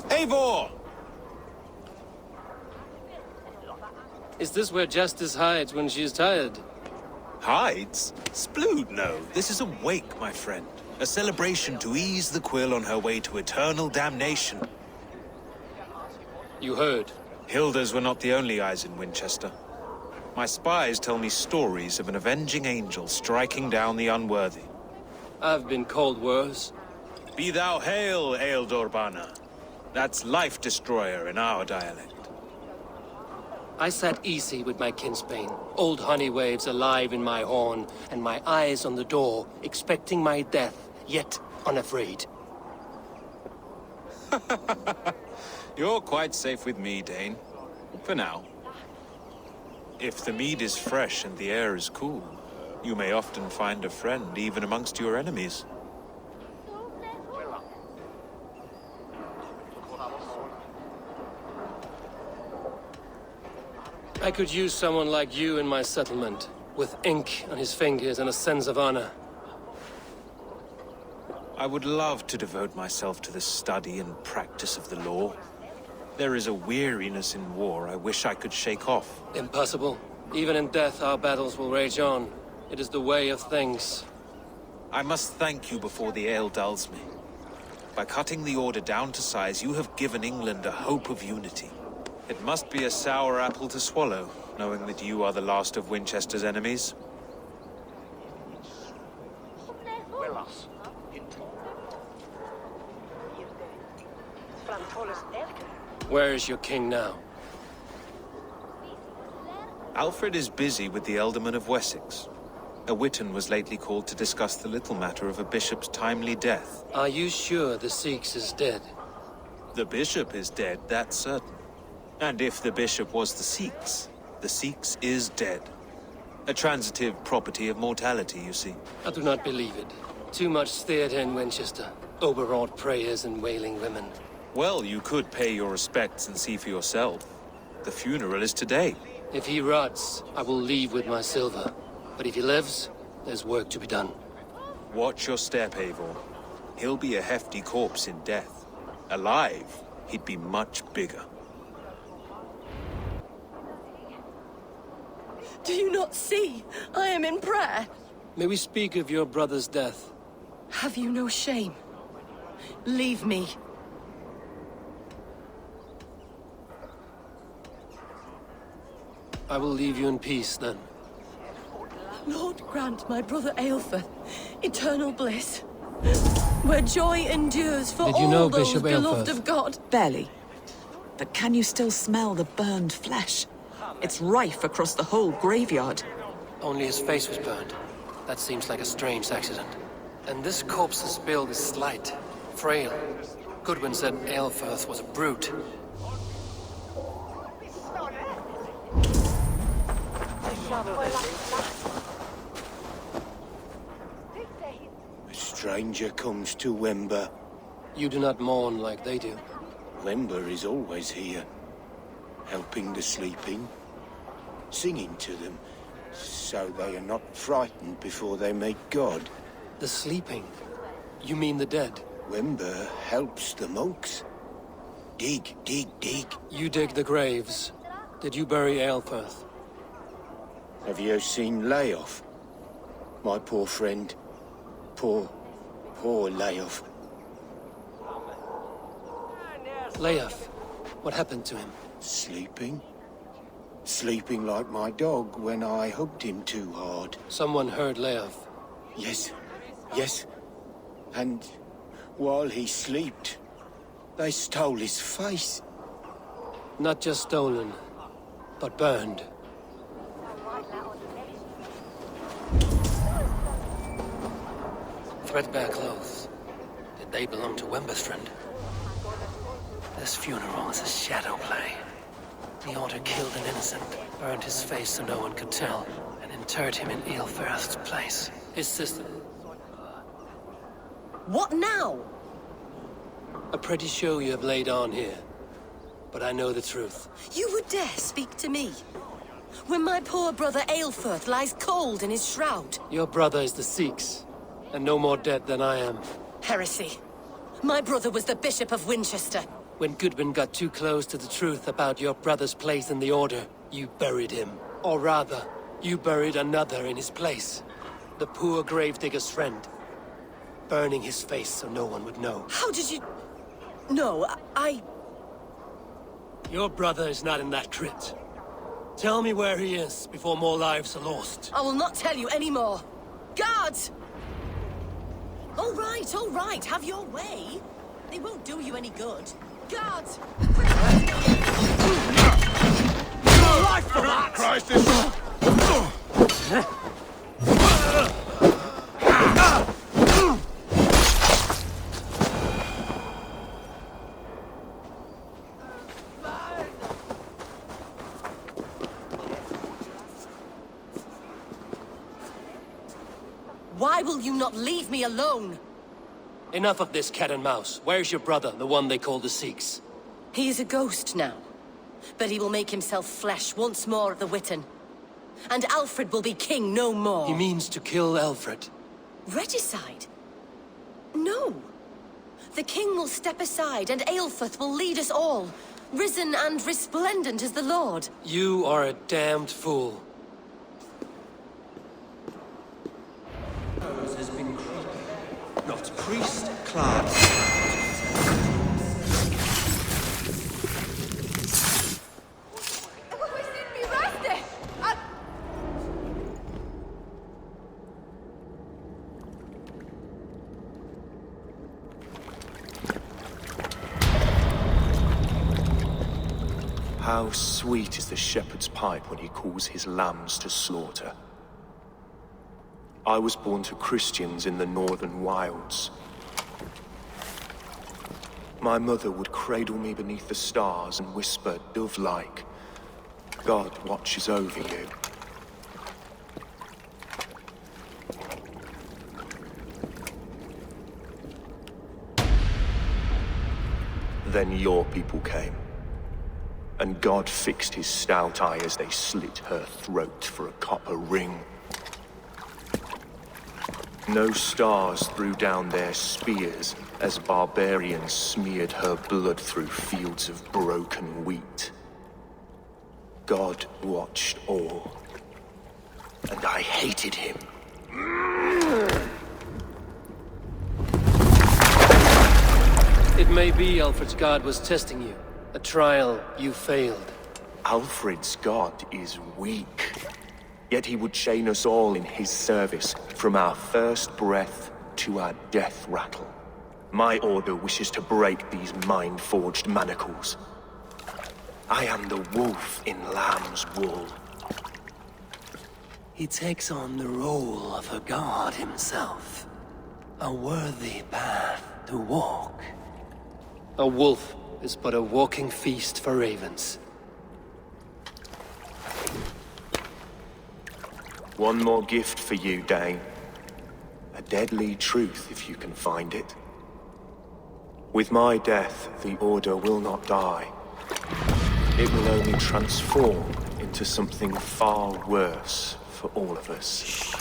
Eivor! Is this where Justice hides when she is tired? Hides? Splood, no. This is a wake, my friend. A celebration to ease the quill on her way to eternal damnation. You heard. Hilda's were not the only eyes in Winchester. My spies tell me stories of an avenging angel striking down the unworthy. I've been called worse. Be thou hail, Ealdorbanna. That's Life Destroyer in our dialect. I sat easy with my kinsbane, old honey waves alive in my horn, and my eyes on the door, expecting my death, yet unafraid. You're quite safe with me, Dane. For now. If the mead is fresh and the air is cool, you may often find a friend even amongst your enemies. I could use someone like you in my settlement, with ink on his fingers and a sense of honor. I would love to devote myself to the study and practice of the law. There is a weariness in war I wish I could shake off. Impossible. Even in death, our battles will rage on. It is the way of things. I must thank you before the ale dulls me. By cutting the order down to size, you have given England a hope of unity. It must be a sour apple to swallow, knowing that you are the last of Winchester's enemies. Where is your king now? Alfred is busy with the Ealdorman of Wessex. A witan was lately called to discuss the little matter of a bishop's timely death. Are you sure the Sikhs is dead? The bishop is dead, that's certain. And if the bishop was the Sikhs is dead. A transitive property of mortality, you see. I do not believe it. Too much theatre in Winchester. Overwrought prayers and wailing women. Well, you could pay your respects and see for yourself. The funeral is today. If he rots, I will leave with my silver. But if he lives, there's work to be done. Watch your step, Eivor. He'll be a hefty corpse in death. Alive, he'd be much bigger. Do you not see? I am in prayer. May we speak of your brother's death? Have you no shame? Leave me. I will leave you in peace, then. Lord, grant my brother Aelfir eternal bliss, where joy endures for Did you all know those Bishop beloved Aelfir? of God. Barely. But can you still smell the burned flesh? It's rife across the whole graveyard. Only his face was burned. That seems like a strange accident. And this corpse's build is slight, frail. Goodwin said Aelfirth was a brute. A stranger comes to Wember. You do not mourn like they do. Wember is always here, helping the sleeping, singing to them, so they are not frightened before they meet God. The sleeping? You mean the dead? Wember helps the monks. Dig, dig, dig. You dig the graves. Did you bury Aelfirth? Have you seen Layoff? My poor friend. Poor Layoff. Leof, what happened to him? Sleeping? Sleeping like my dog when I hugged him too hard. Someone heard Leof. Yes. And while he slept, they stole his face. Not just stolen, but burned. Threadbare clothes. Did they belong to Wemberstrand? This funeral is a shadow play. The Order killed an innocent, burned his face so no one could tell, and interred him in Aelfirth's place. His sister. What now? A pretty show you have laid on here. But I know the truth. You would dare speak to me? When my poor brother Aelfirth lies cold in his shroud. Your brother is the Sikhs, and no more dead than I am. Heresy. My brother was the Bishop of Winchester. When Goodwin got too close to the truth about your brother's place in the Order, you buried him. Or rather, you buried another in his place. The poor gravedigger's friend. Burning his face so no one would know. How did you... No, I... Your brother is not in that crypt. Tell me where he is before more lives are lost. I will not tell you anymore. Guards! All right, have your way. They won't do you any good. Guards! Life for that! Christ, Why will you not leave me alone? Enough of this cat and mouse. Where's your brother, the one they call the Sikhs? He is a ghost now. But he will make himself flesh once more at the Witten. And Alfred will be king no more. He means to kill Alfred. Regicide? No. The king will step aside and Aelfrith will lead us all. Risen and resplendent as the Lord. You are a damned fool. Has been creepy. Not priest class. How sweet is the shepherd's pipe when he calls his lambs to slaughter. I was born to Christians in the northern wilds. My mother would cradle me beneath the stars and whisper, dove-like, God watches over you. Then your people came. And God fixed his stout eye as they slit her throat for a copper ring. No stars threw down their spears as barbarians smeared her blood through fields of broken wheat. God watched all, and I hated him. It may be Alfred's god was testing you. A trial you failed. Alfred's god is weak. Yet he would chain us all in his service, from our first breath to our death rattle. My order wishes to break these mind-forged manacles. I am the wolf in lamb's wool. He takes on the role of a god himself. A worthy path to walk. A wolf is but a walking feast for ravens. One more gift for you, Dane. A deadly truth, if you can find it. With my death, the Order will not die. It will only transform into something far worse for all of us.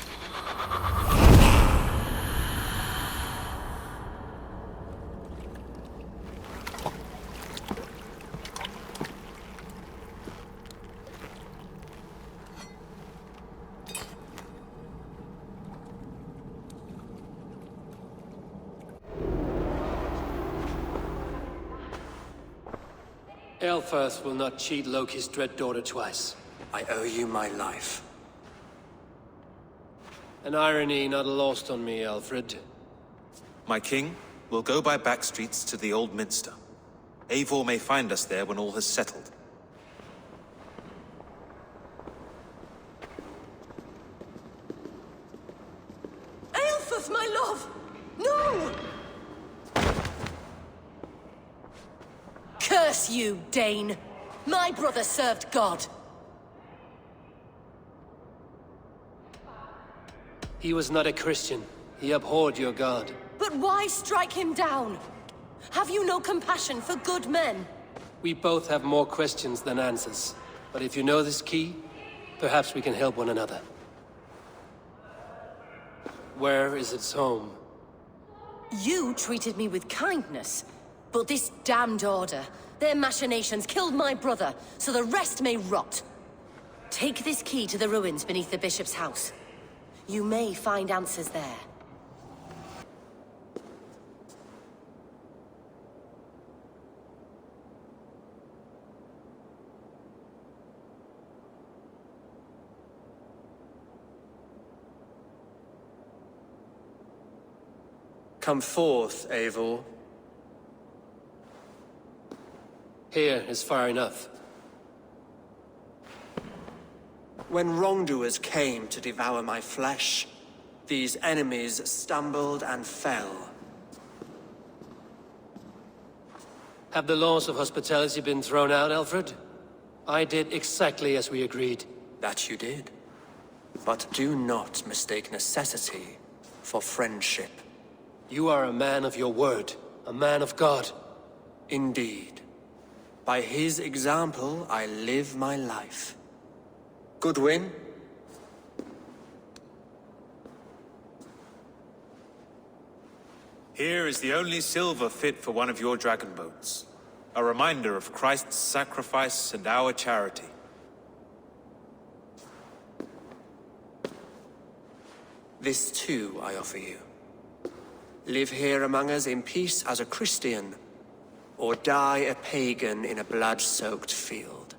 Aelfirth will not cheat Loki's dread daughter twice. I owe you my life. An irony not lost on me, Alfred. My king, we'll go by back streets to the Old Minster. Eivor may find us there when all has settled. Aelfrith, my love! No! Curse you, Dane! My brother served God. He was not a Christian. He abhorred your god. But why strike him down? Have you no compassion for good men? We both have more questions than answers. But if you know this key, perhaps we can help one another. Where is its home? You treated me with kindness, but this damned order, their machinations killed my brother, so the rest may rot. Take this key to the ruins beneath the bishop's house. You may find answers there. Come forth, Eivor. Here is far enough. When wrongdoers came to devour my flesh, these enemies stumbled and fell. Have the laws of hospitality been thrown out, Alfred? I did exactly as we agreed. That you did. But do not mistake necessity for friendship. You are a man of your word, a man of God. Indeed. By his example, I live my life. Goodwin? Here is the only silver fit for one of your dragon boats. A reminder of Christ's sacrifice and our charity. This too I offer you. Live here among us in peace as a Christian, or die a pagan in a blood-soaked field.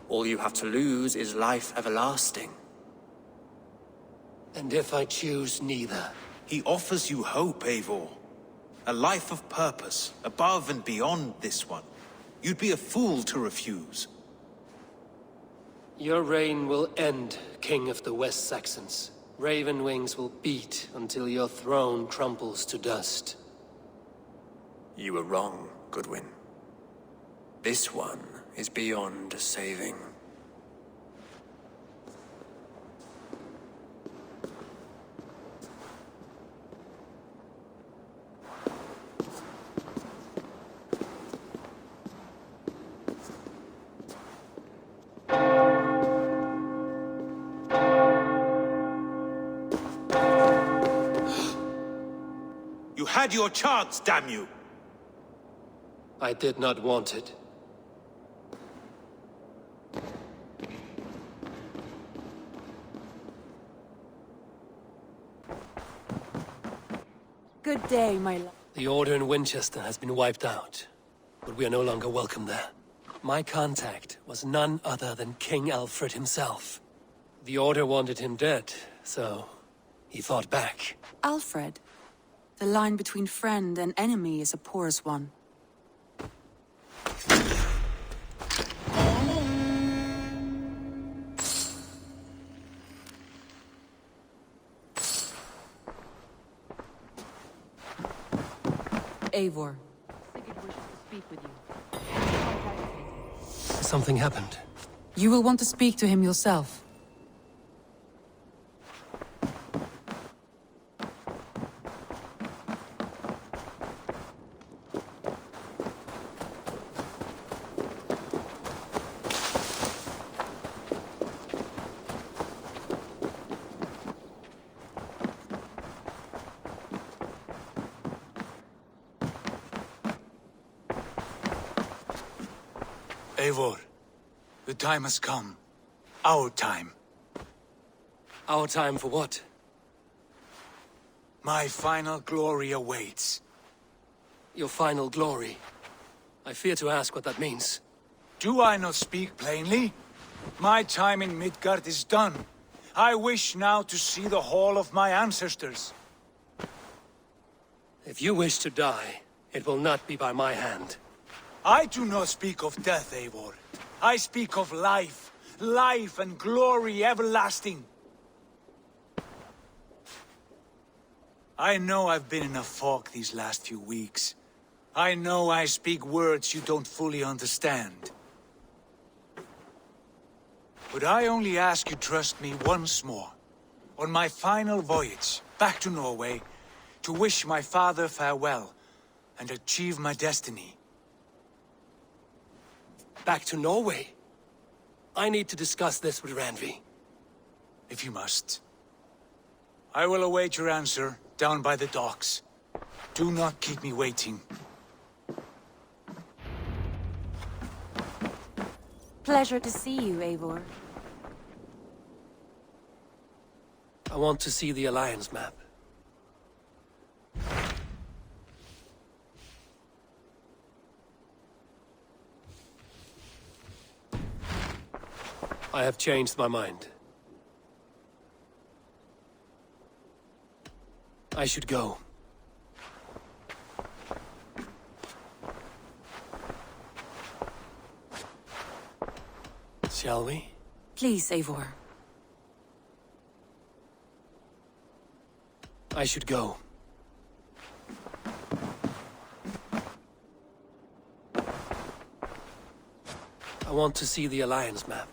All you have to lose is life everlasting. And if I choose neither? He offers you hope, Eivor. A life of purpose, above and beyond this one. You'd be a fool to refuse. Your reign will end, King of the West Saxons. Raven wings will beat until your throne crumbles to dust. You were wrong, Goodwin. This one is beyond saving. You had your chance, damn you! I did not want it. Good day, my love. The Order in Winchester has been wiped out, but we are no longer welcome there. My contact was none other than King Alfred himself. The Order wanted him dead, so he fought back. Alfred. The line between friend and enemy is a porous one. Eivor. Sigurd wishes to speak with you. Something happened. You will want to speak to him yourself. Eivor, the time has come. Our time. Our time for what? My final glory awaits. Your final glory. I fear to ask what that means. Do I not speak plainly? My time in Midgard is done. I wish now to see the hall of my ancestors. If you wish to die, it will not be by my hand. I do not speak of death, Eivor. I speak of life. Life and glory everlasting. I know I've been in a fog these last few weeks. I know I speak words you don't fully understand. But I only ask you trust me once more. On my final voyage, back to Norway, to wish my father farewell, and achieve my destiny. Back to Norway? I need to discuss this with Randvi. If you must. I will await your answer down by the docks. Do not keep me waiting. Pleasure to see you, Eivor. I want to see the Alliance map. I have changed my mind. I should go. Shall we? Please, Eivor. I should go. I want to see the Alliance map.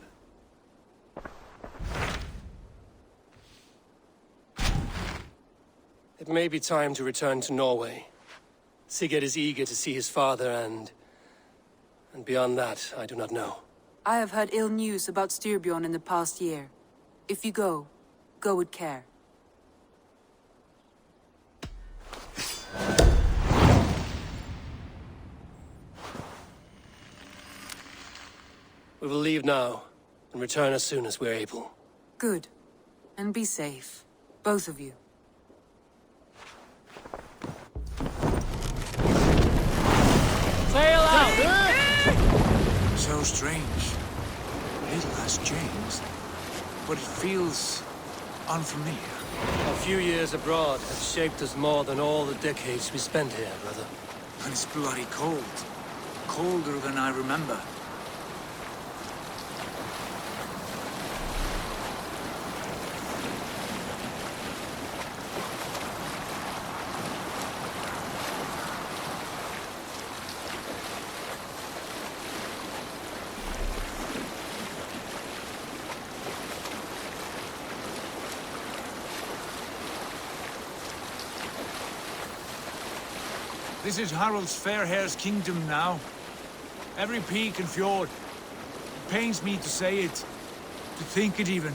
It may be time to return to Norway. Sigurd is eager to see his father and beyond that, I do not know. I have heard ill news about Styrbjorn in the past year. If you go, go with care. We will leave now, and return as soon as we're able. Good. And be safe. Both of you. Sail out! So strange. Little has changed, but it feels unfamiliar. A few years abroad have shaped us more than all the decades we spent here, brother. And it's bloody cold. Colder than I remember. This is Harald's Fairhair's kingdom now. Every peak and fjord. It pains me to say it, to think it even.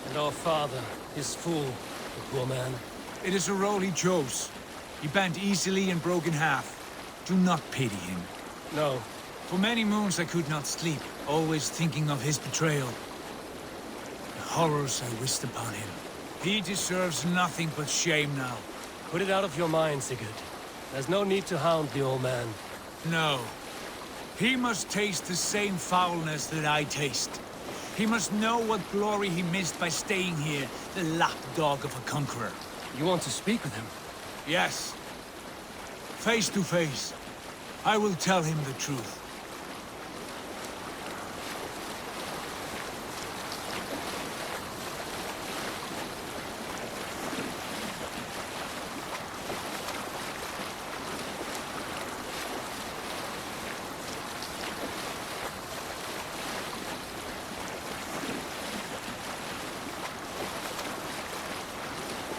And our father, his fool, the poor man. It is a role he chose. He bent easily and broke in half. Do not pity him. No. For many moons I could not sleep, always thinking of his betrayal. The horrors I wished upon him. He deserves nothing but shame now. Put it out of your mind, Sigurd. There's no need to hound the old man. No. He must taste the same foulness that I taste. He must know what glory he missed by staying here, the lapdog of a conqueror. You want to speak with him? Yes. Face to face. I will tell him the truth.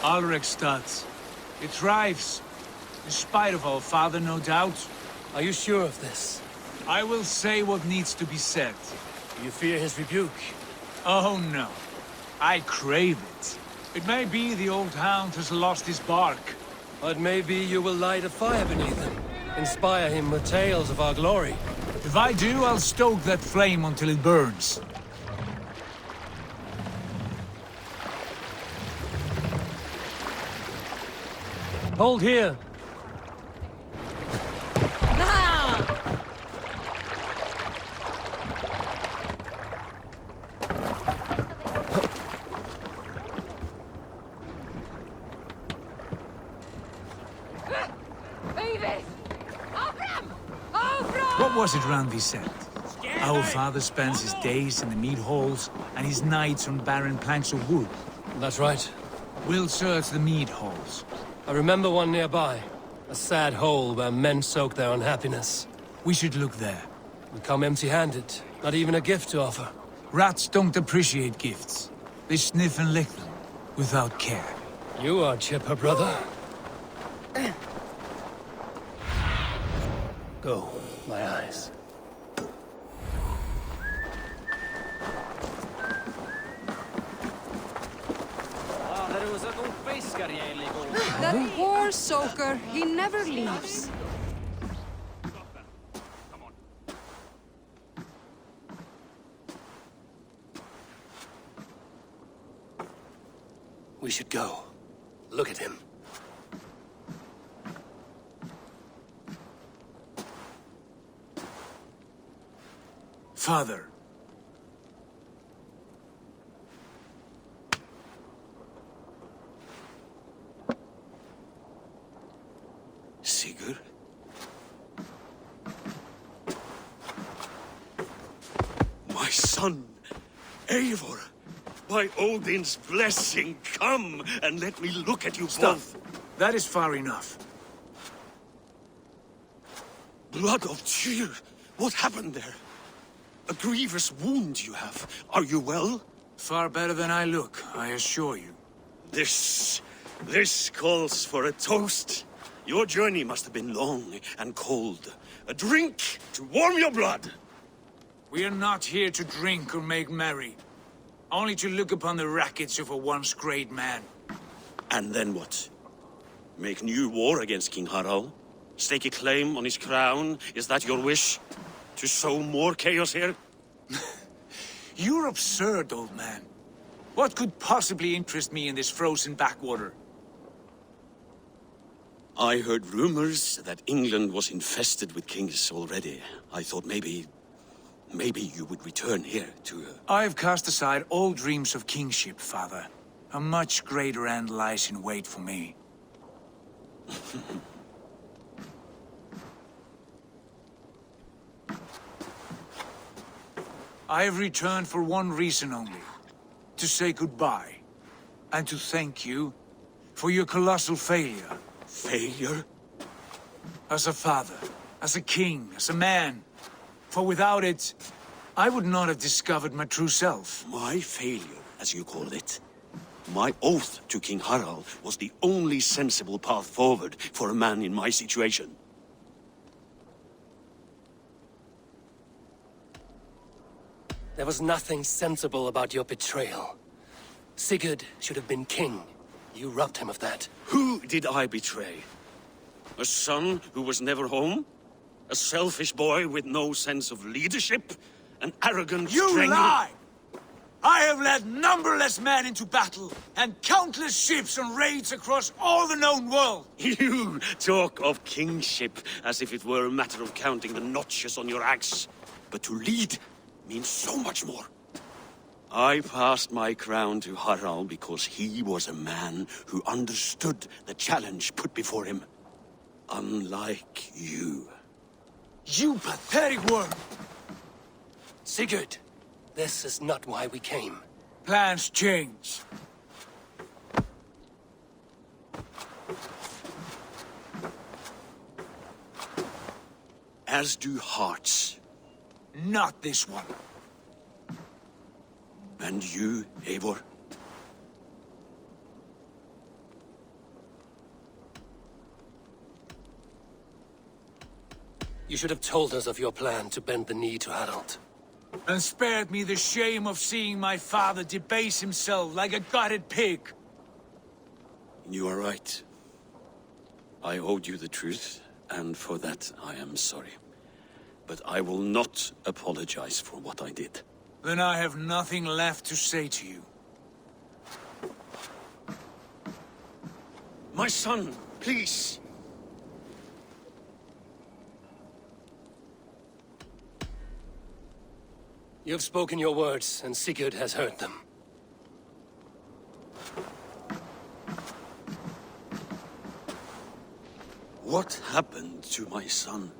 Alrekstad. It thrives. In spite of our father, no doubt. Are you sure of this? I will say what needs to be said. You fear his rebuke? Oh no. I crave it. It may be the old hound has lost his bark. But maybe you will light a fire beneath him. Inspire him with tales of our glory. If I do, I'll stoke that flame until it burns. Hold here! What was it Randvi said? Our father spends his days in the mead halls and his nights on barren planks of wood. That's right. We'll search the mead halls. I remember one nearby. A sad hole where men soak their unhappiness. We should look there. We come empty-handed. Not even a gift to offer. Rats don't appreciate gifts. They sniff and lick them, without care. You are chipper, brother. Go, my eyes. That it was That poor soaker, he never leaves. We should go. Look at him. Father. Sigurd? My son, Eivor! By Odin's blessing, come and let me look at you both. That is far enough. Blood of Tyr! What happened there? A grievous wound you have. Are you well? Far better than I look, I assure you. This calls for a toast. Your journey must have been long and cold. A drink to warm your blood. We are not here to drink or make merry. Only to look upon the rackets of a once great man. And then what? Make new war against King Harald? Stake a claim on his crown? Is that your wish? To sow more chaos here? You're absurd, old man. What could possibly interest me in this frozen backwater? I heard rumors that England was infested with kings already. I thought maybe you would return here to... I've cast aside all dreams of kingship, father. A much greater end lies in wait for me. I have returned for one reason only. To say goodbye. And to thank you for your colossal failure. Failure? As a father, as a king, as a man. For without it, I would not have discovered my true self. My failure, as you call it. My oath to King Harald was the only sensible path forward for a man in my situation. There was nothing sensible about your betrayal. Sigurd should have been king. You robbed him of that. Who did I betray? A son who was never home? A selfish boy with no sense of leadership? An arrogant You lie! I have led numberless men into battle, and countless ships on raids across all the known world! You talk of kingship as if it were a matter of counting the notches on your axe. But to lead means so much more. I passed my crown to Harald because he was a man who understood the challenge put before him. Unlike you. You pathetic worm! Sigurd, this is not why we came. Plans change. As do hearts. Not this one. And you, Eivor? You should have told us of your plan to bend the knee to Harald. And spared me the shame of seeing my father debase himself like a gutted pig. You are right. I owed you the truth, and for that I am sorry. But I will not apologize for what I did. Then I have nothing left to say to you. My son, please! You have spoken your words, and Sigurd has heard them. What happened to my son?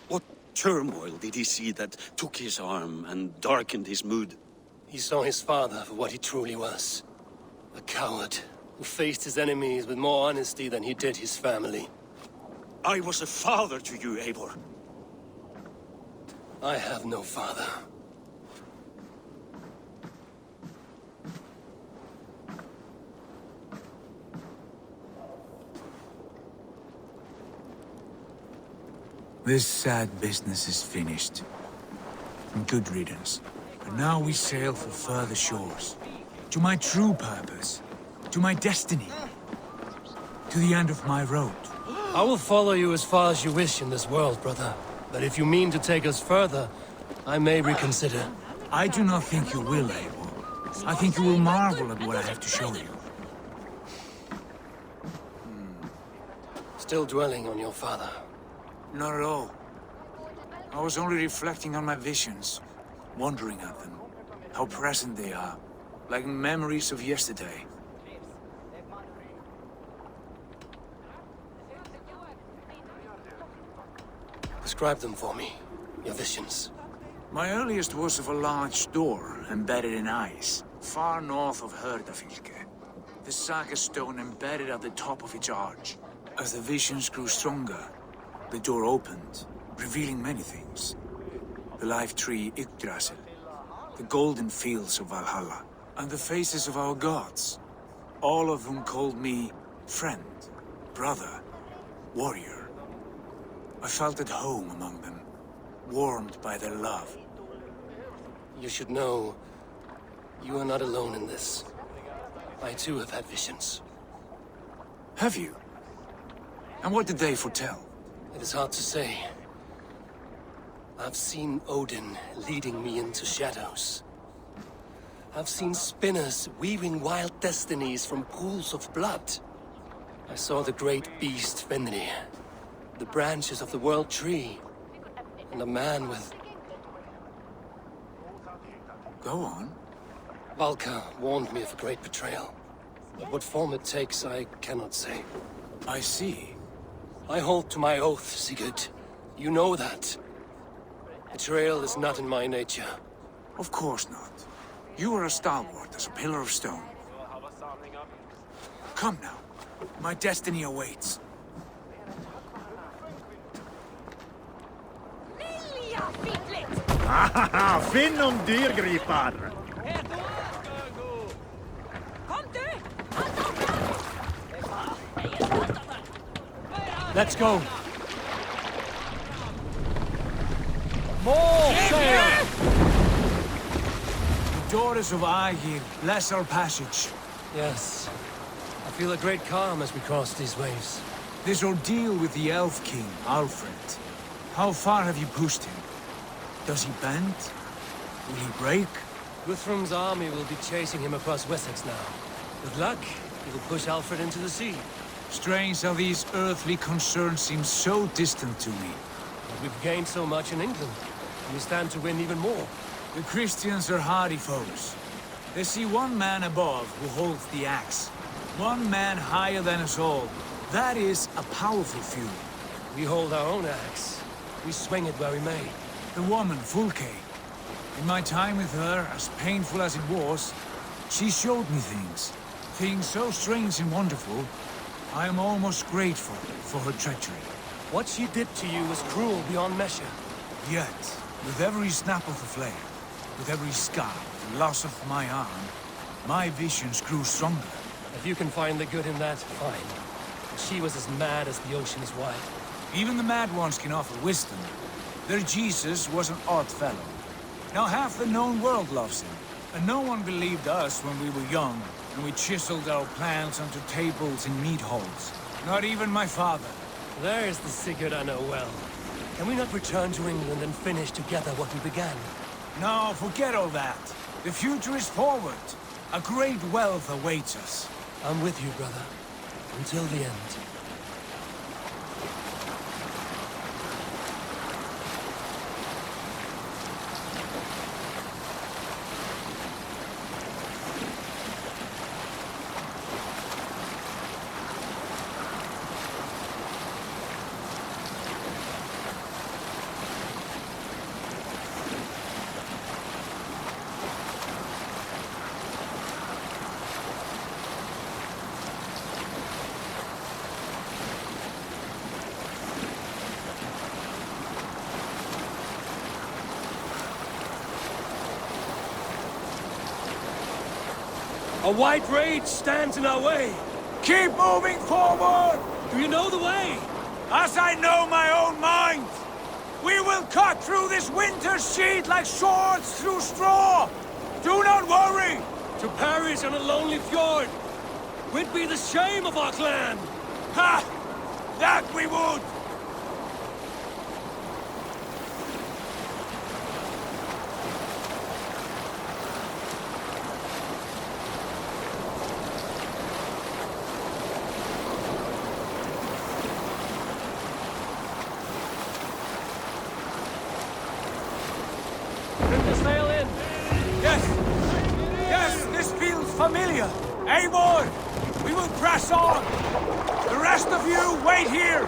What turmoil did he see that took his arm and darkened his mood? He saw his father for what he truly was. A coward who faced his enemies with more honesty than he did his family. I was a father to you, Eivor. I have no father. This sad business is finished. Good riddance. And now we sail for further shores. To my true purpose. to my destiny, to the end of my road. I will follow you as far as you wish in this world, brother. But if you mean to take us further, I may reconsider. I do not think you will, Abel. I think you will marvel at what I have to show you. Still dwelling on your father. Not at all. I was only reflecting on my visions, wondering at them, how present they are, like memories of yesterday. Describe them for me, your visions. My earliest was of a large door embedded in ice, far north of Herdafylke. The saga stone embedded at the top of its arch. As the visions grew stronger, the door opened, revealing many things. The life tree Yggdrasil, the golden fields of Valhalla, and the faces of our gods, all of whom called me friend, brother, warrior. I felt at home among them, warmed by their love. You should know, you are not alone in this. I too have had visions. Have you? And what did they foretell? It is hard to say. I've seen Odin leading me into shadows. I've seen spinners weaving wild destinies from pools of blood. I saw the great beast Fenrir, the branches of the world tree, and a man with... Go on. Valka warned me of a great betrayal. But what form it takes, I cannot say. I see. I hold to my oath, Sigurd. You know that. Betrayal is not in my nature. Of course not. You are a stalwart as a pillar of stone. Come now. My destiny awaits. Finn om dyrgripar! Let's go. More sail! The daughters of Aegir bless our passage. Yes. I feel a great calm as we cross these waves. This ordeal with the Elf King, Alfred. How far have you pushed him? Does he bend? Will he break? Guthrum's army will be chasing him across Wessex now. With luck, he will push Alfred into the sea. Strange how these earthly concerns seem so distant to me. But we've gained so much in England, and we stand to win even more. The Christians are hardy foes. They see one man above who holds the axe. One man higher than us all. That is a powerful feud. We hold our own axe. We swing it where we may. The woman, Fulke. In my time with her, as painful as it was, she showed me things. Things so strange and wonderful, I am almost grateful for her treachery. What she did to you was cruel beyond measure. Yet, with every snap of the flame, with every scar, the loss of my arm, my visions grew stronger. If you can find the good in that, fine. But she was as mad as the ocean is wide. Even the mad ones can offer wisdom. Their Jesus was an odd fellow. Now half the known world loves him. And no one believed us when we were young, and we chiseled our plans onto tables in mead halls. Not even my father. There is the Sigurd I know well. Can we not return to England and finish together what we began? No, forget all that. The future is forward. A great wealth awaits us. I'm with you, brother. Until the end. A white rage stands in our way. Keep moving forward! Do you know the way? As I know my own mind! We will cut through this winter's sheet like swords through straw! Do not worry! To perish on a lonely fjord. We'd be the shame of our clan! Ha! That we would! Sail in! Yes! Yes, this feels familiar! Eivor! We will press on! The rest of you, wait here!